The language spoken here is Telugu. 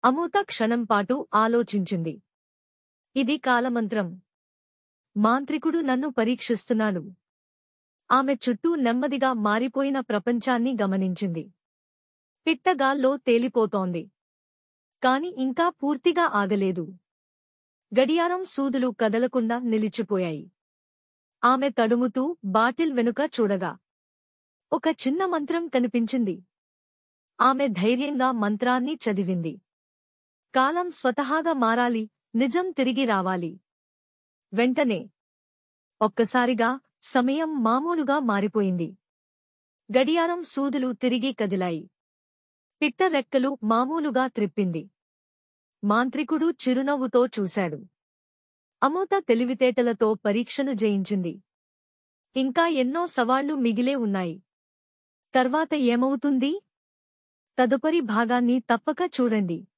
అమూత క్షణంపాటు ఆలోచించింది. ఇది కాలమంత్రం. మాంత్రికుడు నన్ను పరీక్షిస్తున్నాడు. ఆమె చుట్టూ నెమ్మదిగా మారిపోయిన ప్రపంచాన్ని గమనించింది. పిట్టగాల్లో తేలిపోతోంది. కాని ఇంకా పూర్తిగా ఆగలేదు. గడియారం సూదులు కదలకుండా నిలిచిపోయాయి. ఆమె తడుముతూ బాటిల్ వెనుక చూడగా ఒక చిన్న మంత్రం కనిపించింది. ఆమె ధైర్యంగా మంత్రాన్ని చదివింది. కాలం స్వతహాగా మారాలి, నిజం తిరిగి రావాలి. వెంటనే ఒక్కసారిగా సమయం మామూలుగా మారిపోయింది. గడియారం సూదులు తిరిగి కదిలాయి. పిట్ట రెక్కలు మామూలుగా త్రిప్పింది. మాంత్రికుడు చిరునవ్వుతో చూశాడు. అమూత తెలివితేటలతో పరీక్షను జయించింది. ఇంకా ఎన్నో సవాళ్లు మిగిలే ఉన్నాయి. తర్వాత ఏమవుతుంది? తదుపరి భాగాన్ని తప్పక చూడండి.